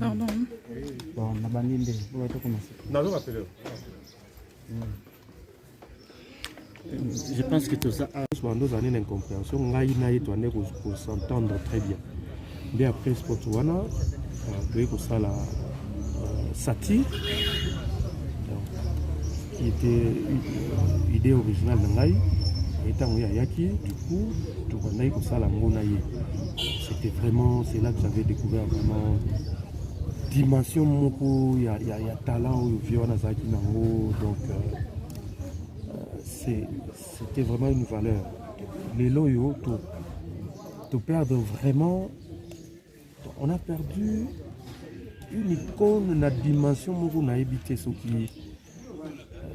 Pardon. Bon, on a banni des. Non, non, appelez-le. Je pense que tout ça a deux années d'incompréhension. On a une pour s'entendre très bien. Mais après, Spotuana, pour ça, la satire, qui était une idée originale de Ngai, étant Yaki, du coup, tout le monde pour ça, la Monaïe. C'était vraiment, c'est là que j'avais découvert vraiment dimension moko, il y a talent, il y a Zaki Nango, donc c'était vraiment une valeur. Les loyaux, tu perds vraiment, on a perdu une icône, la dimension moko na habité ce qui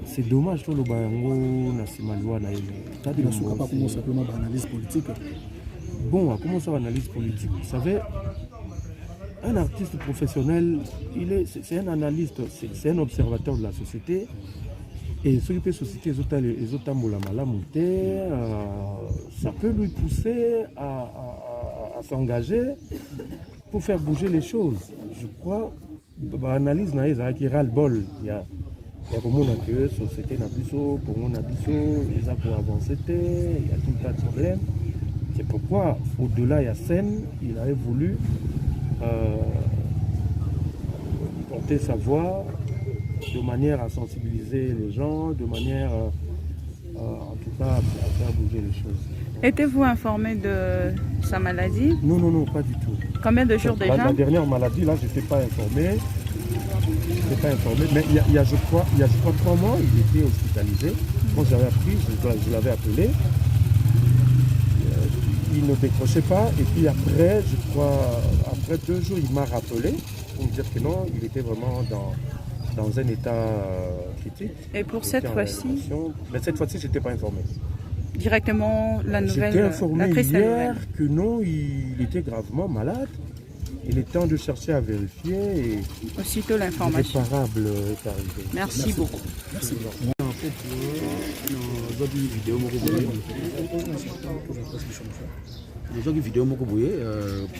c'est dommage que le bango na simalwa na pas comment simplement analyse politique. Bon, à commencer l'analyse politique, vous savez, un artiste professionnel, c'est un analyste, c'est un observateur de la société. Et ce qui peut susciter les autres ça peut lui pousser à s'engager pour faire bouger les choses. Je crois, l'analyse qui ras le bol. Il y a pour mon la société n'a plus pour mon abisso, les a pour avancer, il y a tout un tas de problèmes. C'est pourquoi, au-delà, il y a scène, il avait voulu porter sa voix de manière à sensibiliser les gens, de manière en tout cas à faire bouger les choses. Étiez-vous informé de sa maladie? Non, non, non, pas du tout. Combien de jours déjà? La dernière maladie, là, je n'étais pas informé. Mais il y a, je crois, 3 mois, il était hospitalisé. Quand j'avais appris, je l'avais appelé. Il ne décrochait pas. Et puis après, je crois, après 2 jours, il m'a rappelé pour me dire que non, il était vraiment dans un état critique. Et pour cette fois-ci? Mais cette fois-ci, je n'étais pas informé. Directement, la nouvelle, j'étais informé la hier que non, il était gravement malade. Il est temps de chercher à vérifier et aussitôt l'information irréparable est arrivé. Merci beaucoup. Merci. En fait, nous avons une vidéo nous avons vidéo moko boye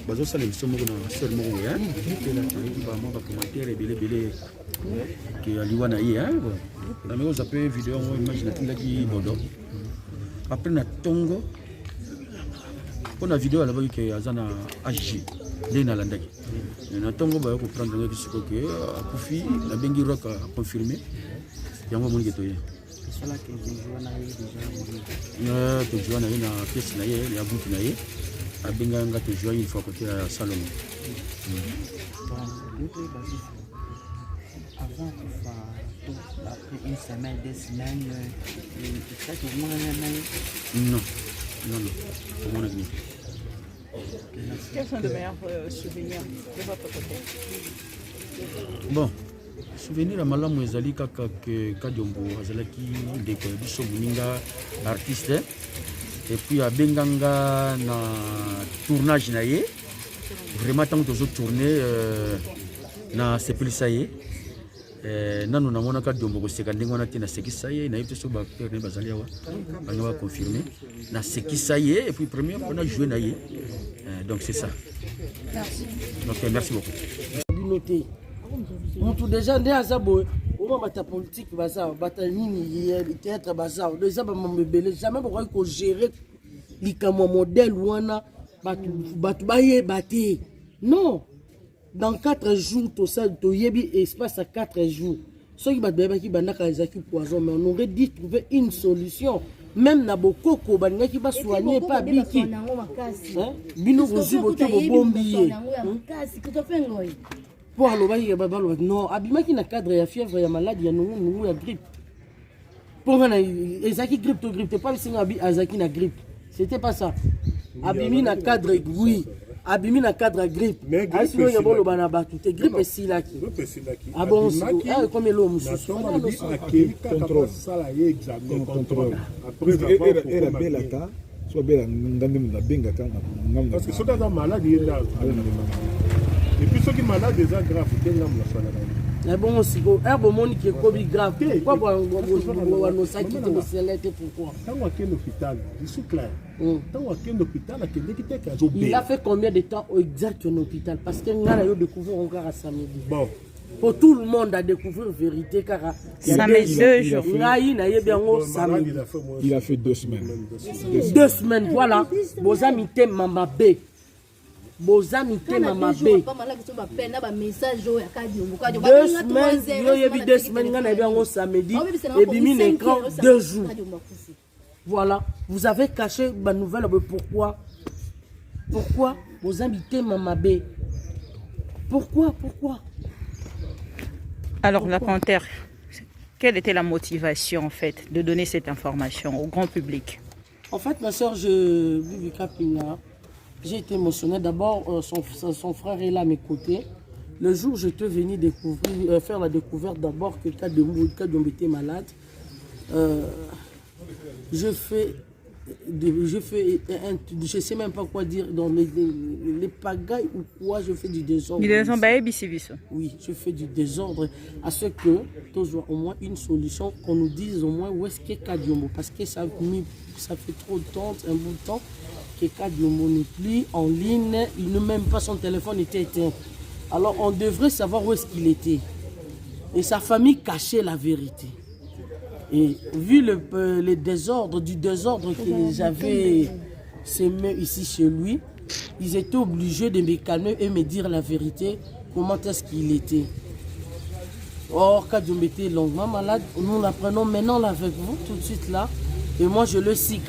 bazo sala émission moko na seul moko boye ba mo ba commentaire belé que aliwa na ye na me oza pe vidéo mo imagine tindaki bodo après na tongo pona vidéo ala ba ke azana AG nde na landaki na tongo ba ko prendre ngaki siko ke akufi na bengi roka confirmer yango mo ngetoye cela que je joue na ye déjà to joue na ye na pièce na ye ya butu na ye abenga nga to joue une fois côté à Salomon. Avant que après une semaine, 2 semaines, ça tout le monde non, non, non, tout le monde Quels sont les meilleurs souvenirs de votre côté? Bon, souvenir à malamu ezali kaka que Kadiombo azalaki ndeko biso muninga artiste et puis à benganga na tournage na ye vraiment tant que tourner na sepelisa ye nanu namona Kadiombo ko seka ndenge wana te na sekisa ye na yete so ba acteur ne bazali awa banga ba confirmer na sekisa ye et puis première on a joué na ye donc c'est ça. Merci. Donc merci beaucoup. Mutu déjà nde azabo au bata politique baza bata nini théâtre baza déjà ba membele jamais pourquoi ko gérer likamo modèle wana batu baye baté non dans 4 jours tout ça to yebi espace à 4 jours ceux qui battent qui bandaka ezaki poison mais on aurait dit trouver une solution même na bokoko baningaki ba soigner pas biki bino kozubo te bombiye pour aller non abimaki na cadre ya fièvre ya maladie ya nungu ya grippe pour na ezaki grippe to grippe pas singa abi azaki na grippe c'était pas ça abimi na cadre oui abimi na cadre grippe asino ya bolo bana batu te grippe silaki ah bon comme l'eau mususu contrôle ça y examen contrôle après era belaka soit bela ngande na benga kanga parce que soda za maladie là et puis ceux qui malades déjà grave c'est là la sala Mais bon, aussi, herbe monique est comme grave. Pourquoi on s'est quitté au ciel? Pourquoi? Quand on est à l'hôpital, je suis clair. Quand on est à l'hôpital, il a fait combien de temps exact en hôpital? Parce que nous avons découvert encore à samedi. Bon. Pour tout le monde à découvrir la vérité, car il a fait 2 jours. Il a fait 2 semaines. 2 semaines, voilà. Vos amis t'aiment Mama B. Vos amis t'aiment Mama B. 2 semaines, 2 semaines, on a bien samedi. Et bimi l'écran 2 jours. Voilà. Vous avez caché ma nouvelle. Pourquoi? Pourquoi vos amis t'aiment Mama B? Pourquoi? Alors, la Panthère, quelle était la motivation en fait de donner cette information au grand public? En fait, ma soeur, Vivika Pina, j'ai été émotionnée. D'abord, son frère est là à mes côtés. Le jour où je te venais faire la découverte d'abord que Kadiombo était malade, je sais même pas quoi dire dans les pagailles ou quoi, je fais du désordre. Oui, je fais du désordre à ce que toujours au moins une solution, qu'on nous dise au moins où est-ce qu'est Kadiombo, parce que ça fait trop de temps, un bout de temps que Kadiombo n'est plus en ligne, il ne même pas son téléphone était éteint. Alors on devrait savoir où est-ce qu'il était. Et sa famille cachait la vérité. Et vu le désordre, que j'avais semé ici chez lui, ils étaient obligés de me calmer et me dire la vérité, comment est-ce qu'il était. Or, Kadiombo était longuement malade, nous l'apprenons maintenant là avec vous, tout de suite là. Et moi je le sais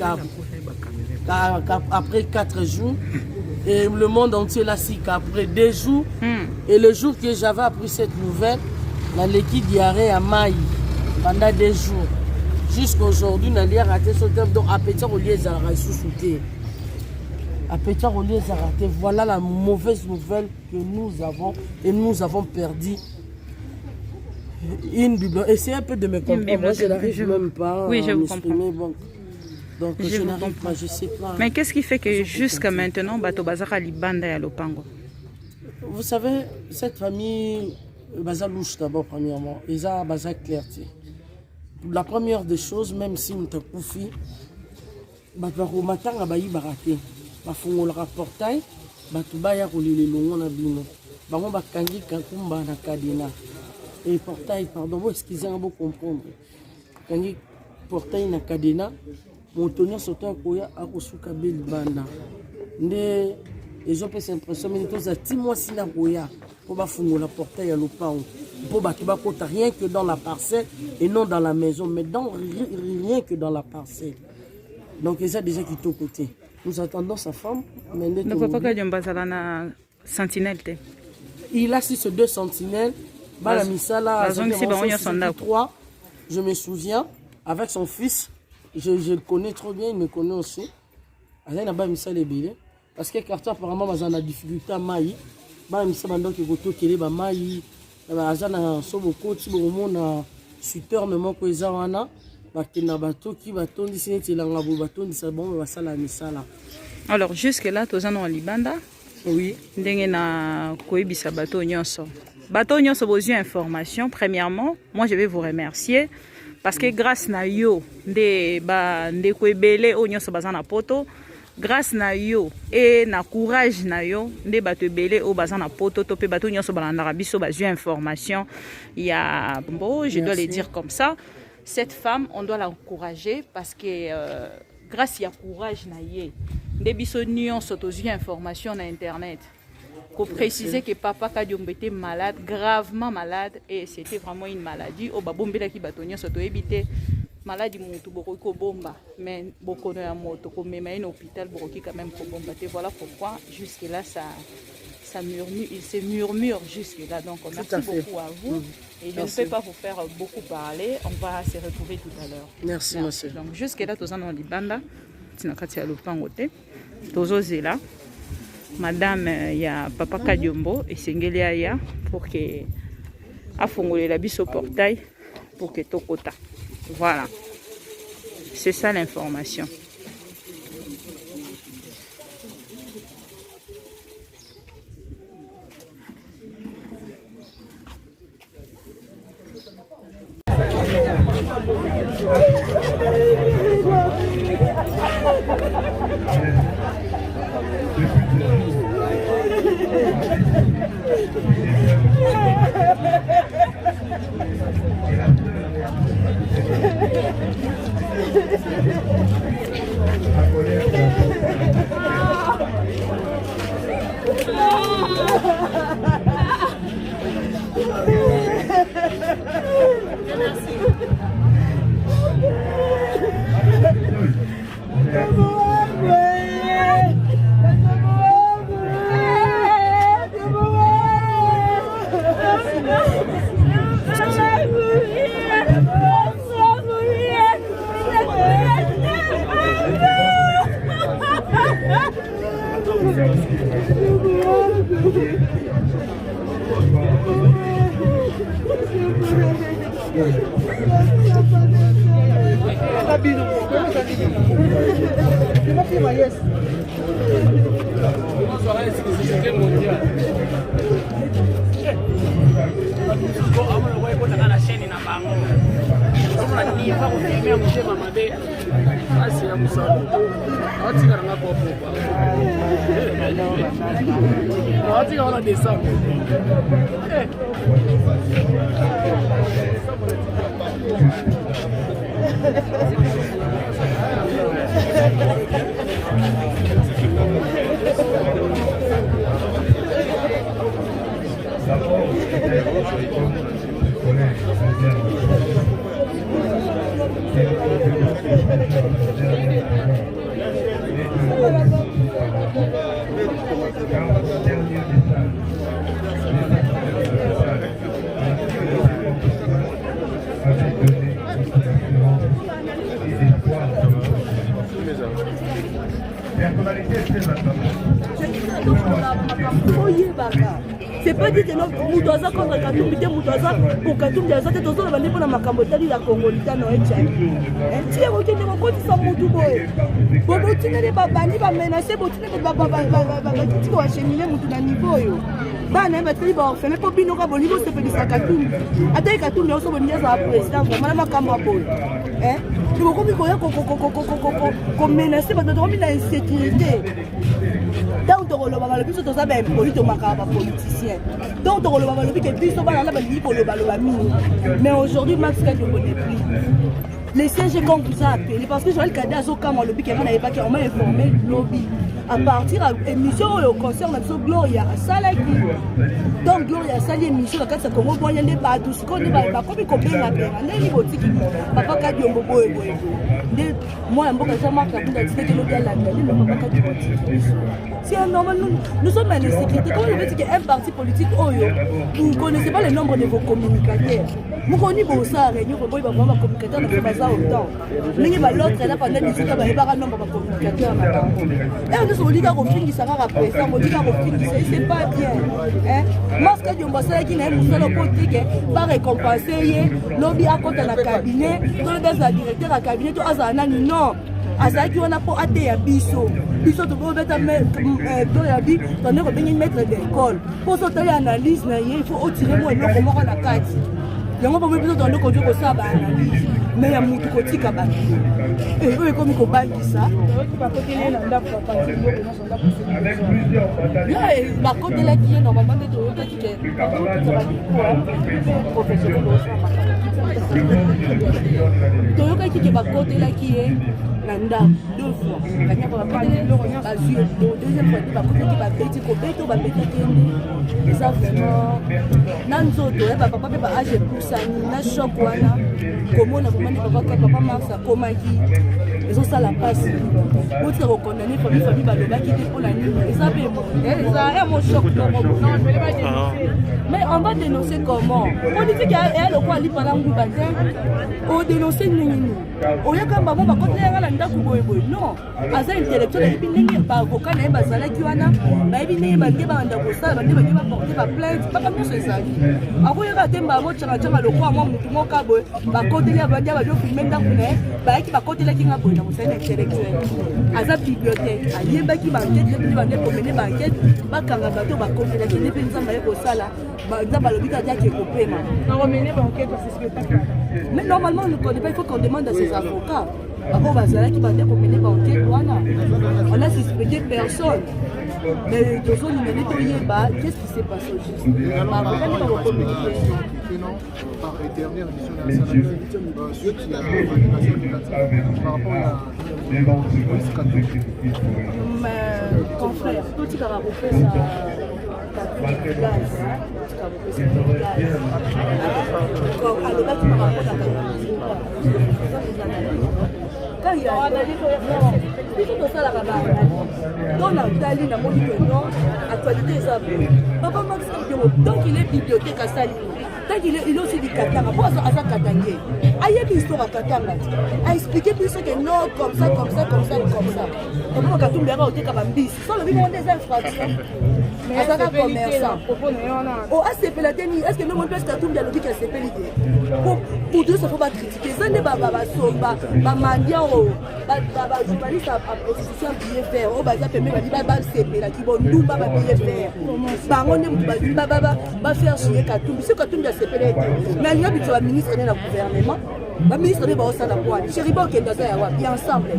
après 4 jours, et le monde entier l'a su qu'après 2 jours. Et le jour que j'avais appris cette nouvelle, la liquide diarrhée à Maï. Pendant 2 jours. Jusqu'à aujourd'hui, on a raté ce terme. Donc, appétit au lieu de rater. Appétit au lieu de rater. Voilà la mauvaise nouvelle que nous avons. Et nous avons perdu une bibliothèque. Essayez un peu de me comprendre. Moi, je n'arrive même pas oui, je à vous m'exprimer. comprends. Donc, je n'arrive pas, je ne sais pas. Mais qu'est-ce qui fait que jusqu'à maintenant, Bato Bazara Libanda et Lopango? Vous savez, cette famille, Bazalouche d'abord, premièrement, ils ont Baza Clarté. La première des choses, même si on t'a confié, au matin, on a baraté. On a portail, on a bino. On a kangi kankumba na kadena. Et portail, pardon, excusez-moi, vous comprendre. Kangi portail na kadena, mon tonnerre sauté à Koya à Kosuka Belibanda. Les gens peuvent s'impressionner, mais nous avons 10 mois si na Koya pour bafungo la portail à l'opang. Pour battre rien que dans la parcelle et non dans la maison, mais rien que dans la parcelle. Donc, il y a déjà qui est au côté. Nous attendons sa femme. Mais ne papa Kadiombo na sentinelle. Il a 2 sentinelles. La misala, 3. Je me souviens, avec son fils, je le connais trop bien, il me connaît aussi. Il a misala ebele parce que quartier apparemment il a difficulté à maï. Ba misala donc il goto kele ba maï. Azana soboko ti bomona suteur memo ko ezawana bakina bato ki batondi sineti langa bo batondi sa bon basala misala. Alors jusque là tozana en Libanda. Oui, ndenge na koyebisa bato nyonso. Bato nyonso besoin information. Premièrement, moi je vais vous remercier parce que grâce na yo nde koebele o nyonso bazana poto. Grâce na yo et na courage na yo nde bato ebele o bazana poto to pe bato nyonso balandaka biso bazwi information ya bon, je dois le dire comme ça. Cette femme, on doit l'encourager parce que grâce ya courage na ye nde biso nyonso tozwi information na internet. Pour préciser que papa Kadiombo était malade, gravement malade, et c'était vraiment une maladie. Au babombela ki bato nyonso to ebite maladie mutu boroki ko bomba mais bokono ya moto ko mema un hôpital boroki quand même ko bomba. Voilà pourquoi jusque là ça murmure, il se murmure jusque là. Donc merci beaucoup à vous et je ne peux pas vous faire beaucoup parler, on va se retrouver tout à l'heure. Merci monsieur. Donc jusque là tozana na libanda tinakati ya lopango te tozozela madame ya papa Kadiombo esengeli aya pour que afongolela biso portail pour que tokota. Voilà, c'est ça l'information. C'est pas dit que nous avons contre Katumbi, nous avons pour Katumbi, nous avons pour la Macambotali, la Congolita, non, et Tchèque. Si vous avez dit que Moudou Boy, vous continuez de babani, vous menacez, vous continuez de babani, vous acheminer Moudou à niveau. Bana bateli ba orphelin pour bino ka bolibo se pelisa Katumbi. Ata Katumbi oso bonia za président vraiment makambo boy. Tu vois comme ko menacer ba to na insécurité. Donc on le biso to za ba impolite makaba politicien. Donc on le biso que biso ba na ba libo lo ba mini. Mais aujourd'hui Max Kadiongo n'est plus. Les sièges qu'on vous a appelé parce que Joël Kadé a zo comme le bic n'avait pas qu'on m'a informé lobby. À partir de l'émission au concert de Gloria Salaki. Donc Gloria Salaki émission quand ça commence à y aller pas tout ce qu'on est pas comme combien la paix. Les boutique papa Kadiongo boy. Moi un bon ça marque la boule que le gars la le papa Kadiongo. C'est normal nous sommes en sécurité. Comment vous dites qu'un parti politique vous ne connaissez pas le nombre de vos communicateurs. Vous connaissez ça réunion pour voir ma communicateur ne fait pas ça autant. Mais l'autre là pendant 18 ans il va nombre de communicateurs maintenant. On dit qu'on finit ça va après ça, on dit qu'on finit c'est pas bien. Moi ce que je me sais qu'il y a un seul politique va récompenser lobby à côté de la cabinet, dans le directeur à cabinet tout azanani non. Azaki on a pas até à biso to go beta dans la vie on est revenu maître d'école pour sortir analyse il faut retirer moi le comment on la carte. Yango ba biso dans le côté ko ça ba analyse mais ya mutu ko tika ba et comme ko bangisa là ba côté là qui est normalement de tout qui est professionnel toyoka qui ba côté là qui est nanda deux fois kanya ba côté ba sur deuxième fois ba côté qui ba petit ko beto ba petit kende ça vraiment nanzoto ba papa ba age poussani na choc wana komona komani papa Marx akomaki ezosala mpasi oti kokondane famille balobaki te mpona nini eza pe eza mo choc mais on va dénoncer comment on dit qu'il y a le quoi lipa na nguba te o dénoncer nini oyaka mbamo bakote yanga na ndako boyeboye non aza intellectuel eyebi ndenge baavocat na ye bazalaki wana bayebi ndenge bange banda kosala bange bange baporte baplainte papa nyonso ezali akoyaka te mbamo cangacanga lokwa mwa mutu moka boye bakoteli abandi bazofilme ndako na ye bayaki bakotelaki nga boye na mosali na intellectuel aza bibliothèque ayebaki bankete ebini bande komene bankete bakanga bato bakotelaki nde mpe nzambe aye kosala nzambe alobi kati ake kopema mais normalement on ne connaît pas, il faut qu'on demande à ses avocats. Ako bazalaki bande komene baenquête wana. On a suspecté personne. Mais tous les minutes, qu'est-ce qui s'est passé au juste? Par éternel, ceux qui a par rapport à confrère, tout ce qui a repris quand il y a actualité papa Max donc il est bibliothèque à Sali. Tant qu'il est aussi du Katanga, pourquoi ça a Katanga? Il y a une histoire à Katanga. A expliqué plus que non, comme ça. Comment Katumbi a été Kabambis? Sans le vivre des infractions. Mais ça va commerçant. Oh, ACP la tenue, est-ce que même on peut Katumbi a le dit qu'elle s'est l'idée? Pour deux, ça ne faut pas critiquer. Ça n'est pas Somba, Mandia, journaliste à prostitution billet vert. Oh, bah, ça permet de dire, CP la qui bon, nous, billet vert. Par contre, on va faire chier Katumbi. C'est Katumbi a CP la mais il y a un ministre de gouvernement. Le ministre de Baossa la Poine. Chéribo qui est dans il y a ensemble.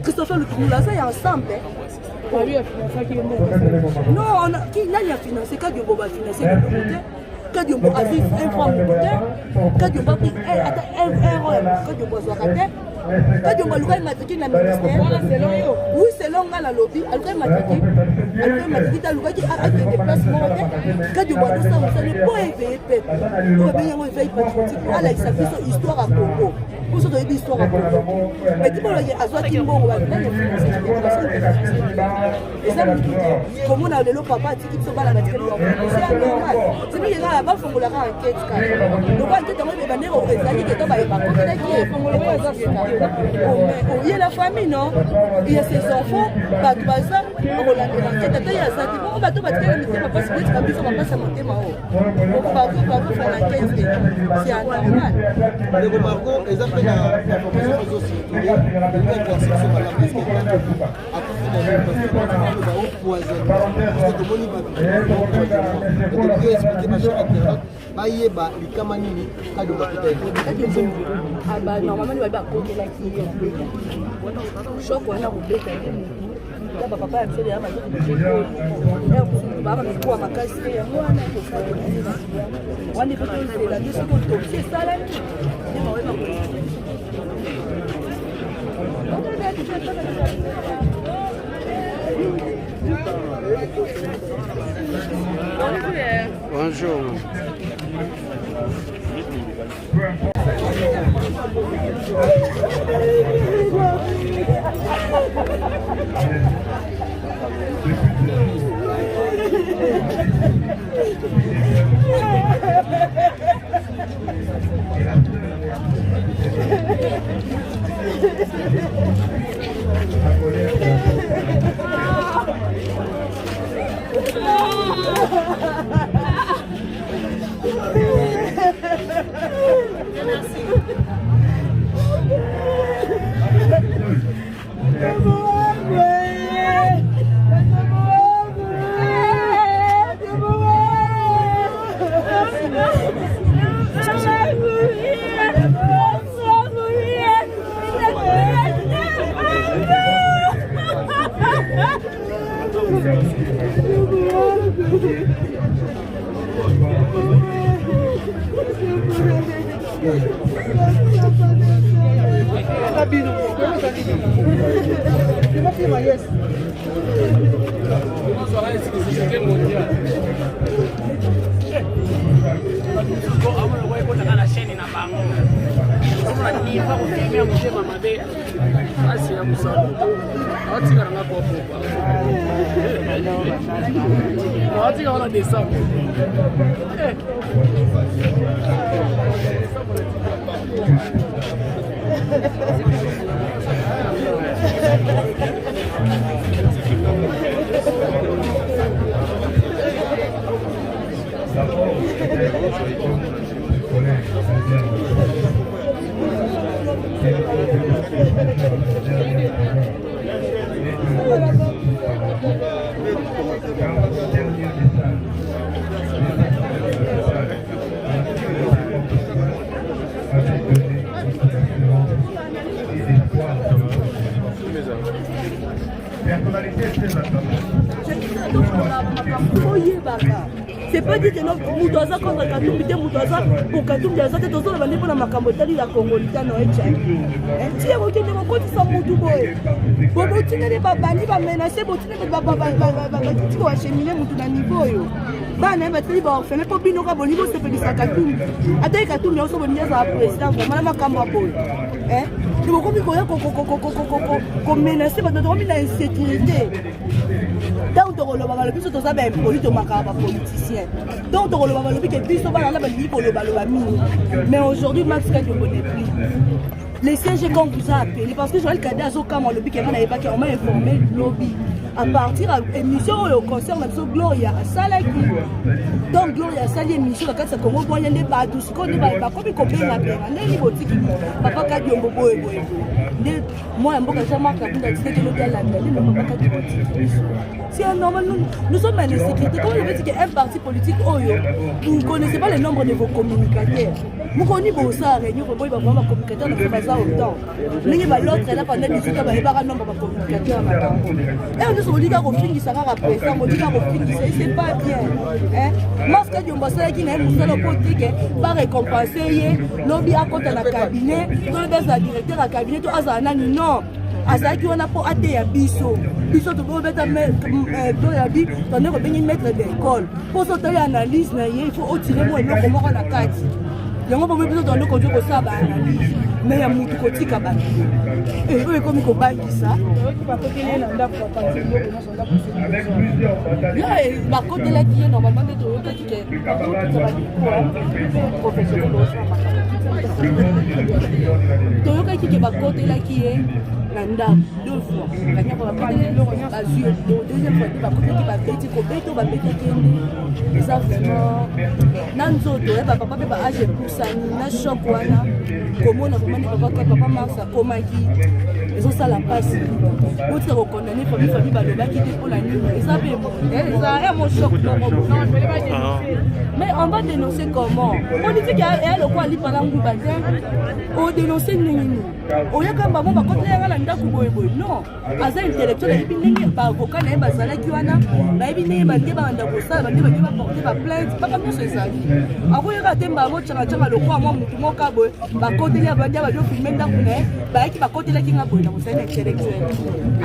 Christopher Lukunoula, il y a ensemble. Non, qui n'a financé, quand Diombo va financer le côté, quand Diombo a vu un franc de côté, quand Diombo a pris un rôle, quand Diombo soit raté, quand Diombo a matriculé dans le ministère, oui, c'est long à la lobby, elle a matriculé dans le qui a des déplacements, quand Diombo a dit ça, vous savez, pour éveiller le peuple, pour éveiller patriotique, pour aller sa histoire à Congo. Pour se donner des histoires à Congo. Mais tu peux le dire, à soi qui m'ont et ça, comme on a le papa qui se bat la matière, c'est normal. C'est lui qui a la faut qu'on la enquête. Donc, on peut demander des bannières au Rézali qui est dans les parcours. Il y a la famille, non? Il y a ses enfants, pas de bazar, on l'a enquête. Il y a ça. On va tout battre, mais papa, c'est peut-être que ça va pas se monter ma-haut. Donc, partout, faire l'enquête, c'est anormal. Les Margot, les appels à la formation réseaux circulés, ils vont éclaircir sur la presse qui est à partir de la parce que quand on va au poison, parce que comme on y va, on peut expliquer ma chère internaute, Bayeba, Likamanini, Kadoba, ah bah normalement il va pas côté là qui choc on a roulé là papa a fait là ma baba mkuu makasi ya mwana wani foto ile la ndio kwa c'est ça là Bonjour. c'est pas dit que moto aza contre Katumbi te moto aza pour Katumbi aza te tozoloba nde mpona makambo etali ya congolitano ecani ti ekokende kokotisa motu boye botinele babandi bamenase botinele batiki bachemine motu na niveau oyo bana ye batali baorfele mpo bino ka bolingi osepelisa Katumbi atali Katumbi oso bolingi azala président vraiment na makambo ya boye bokomi koya komenase bato tokomi na insécurité donc tokoloba balobi biso toza baimpoli tomakaka bapoliticien donc tokoloba balobi ke biso bana na balingi kolobaloba mingi mais aujourd'hui Max Kadiombo n'est plus les sièges qu'on vous a appelé parce que Joël Kadé azokama lobi ke ngana yebaki on m'a informé lobby à partir de l'émission au concert de Gloria Salaki donc Gloria Salaki émission quand ça comment voyez les bateaux ce qu'on est pas comme combien la paix les boutiques papa Kadiombo boy moi un bon ça marque la dit que le gars la mais papa Kadiombo c'est normal nous sommes en sécurité comment vous dites qu'un parti politique oyo vous ne connaissez pas le nombre de vos communicateurs vous connaissez vos ça réunion pour voir vraiment communicateur ne pas ça autant mais l'autre là pendant 18 ans il va nombre de communicateurs et on dit qu'il sera rapprécié, on dit qu'il c'est pas bien. Parce que Diombo Salaki n'a pas de politique, va récompenser, lobby à côté de la cabinet, tout le directeur de la cabinet, tout ça, non. Azaki on a pas até à biso to go mettre dans la vie on est revenu maître d'école pour sortir l'analyse il faut tirer moi le comment on la carte yango bobe biso dans le conduire ko ça ba analyse mais ya mutu ko tika ba et eux comme ko bangisa ba kokele na ndako ba parti yo ko so ndako là ba côté là qui est normalement de to qui est professionnel toyoka kiki bakote là qui est nanda deux fois kanya ko ba azur deuxième fois bakote qui ba petit ko beto ba petit kende ça vraiment nanzoto ba papa ba age pusani na choc wana komona vraiment papa Marx akomaki ils ont ça la passe d'autres recondamner famille balobaki te pour la nuit et ça est mon choc mais on va dénoncer comment politique est le quoi li pendant ngouba on dénoncer nini oyaka mbamo bakote yanga na ndako boye non aza intellectuel et puis ba avocat na bazala ki wana ba ebine ba ke ba ndako ça ba ke ba porter ba plainte pas comme ça ezali akoyaka te mbamo changa le quoi moi mutu moka boye bakote ya bandia ba jo filmer ndako na ba ki bakote la ki nga boye na mosala intellectuel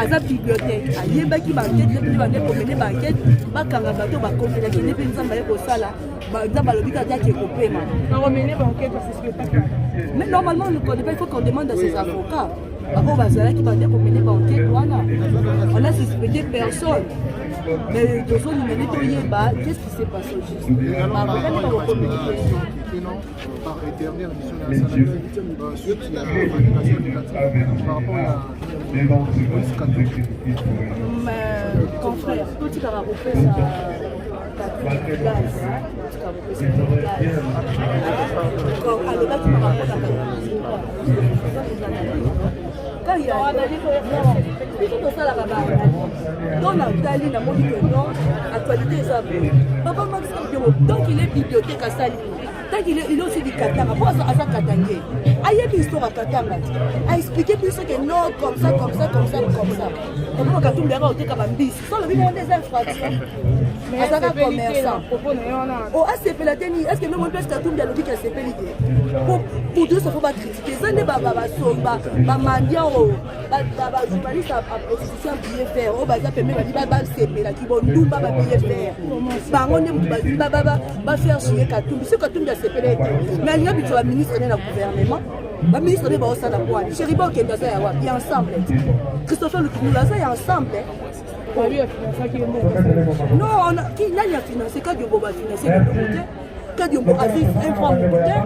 aza bibliothèque ayebaki ba enquête le ba ne ko mener ba enquête ba kanga bato ba kote la ki ne pe nzamba ye ko sala ba ba lobika ta ki ko pema na mener ba enquête c'est spectacle mais normalement on ne connaît pas il faut qu'on demande à ses avocats Avant, qui va dire qu'on menait enquête, on a suspecté personne. Mais de son numéro, qu'est-ce qui s'est passé au juste? Par éternel, suite à la validation éducative par rapport à la confrère, tout ce qui a refait ça. Quand il y a dans la Dali, la mode que non, actualité est ça. Papa Max donc il est bibliothèque à Sali. Tant qu'il est aussi du Katanga, pourquoi ça a Katanga? Il y a une histoire à Katanga. A expliqué plus que non, comme ça. Comment Katumbi a été capable sans le bilan des infractions. Mais ça va commerçant. Oh, ACP la tenue, est-ce que même on peut Katumbi a l'objet ACP l'idée? Pour deux, ça faut pas critiquer. Ça n'est pas Somba, Mandia, journaliste à prostitution billet faire. Oh, bah, ça permet de CP la qui vont nous pas billet faire. Par contre, va faire chier Katumbi. C'est Katumbi a CP l'idée. Mais il y a un ministre de la gouvernement. Le ministre de Baossa la pointe. Chériba qui est dans il y a ensemble. Christopher Lukinulaza est ensemble. Non, qui n'a financé Kadiombo va financer le projet. Kadiombo a fait un franc moteur.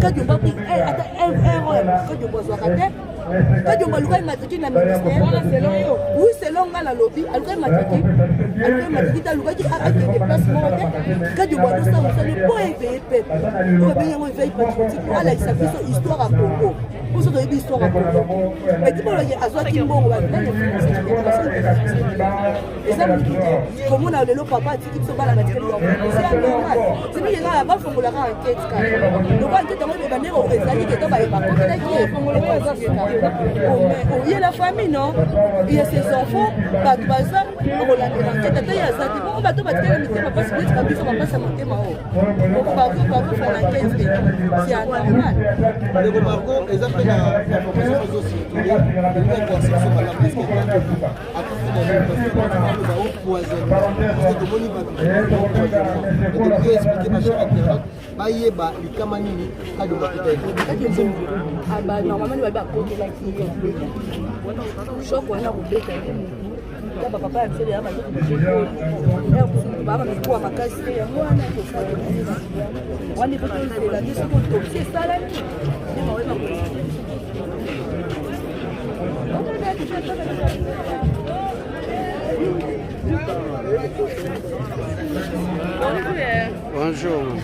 Kadiombo a pris un rôle. Kadiombo a fait Kadiombo a matriculé dans le ministère. Oui, c'est long à la lobby. Elle a matriculé. Elle a matriculé dans le lobby qui a des déplacements. Kadiombo a dit ça, vous savez, pour éveiller le peuple. Pour éveiller le patriotique. Pour aller sa histoire à Congo. pour ça de histoire à Congo mais tu vois azwaki mbongo ba et ça comme on a le papa qui se bala na tikeli c'est normal c'est bien là ba fongola ka enquête ka donc enquête on va venir au ezali que ba ba ko qui fongola pas ça il y a la famille non il y a ses enfants ba baza on la enquête il y a ça tu vois ba to ba tikeli mais pas parce que tu as pas ça monter mao donc ba faire enquête c'est anormal le Marco les appels à information réseaux sociaux il y a une coercition par la presse qui est à côté de la poison parce que moni ba to expliquer ma chère internaute ba yeba likama nini kado ba kita ah bah normalement ba ko la qui choc on a oublié là papa a fait là ba baba mkuu wa makazi ya mwana wani kwa la ndio c'est ça là Bonjour.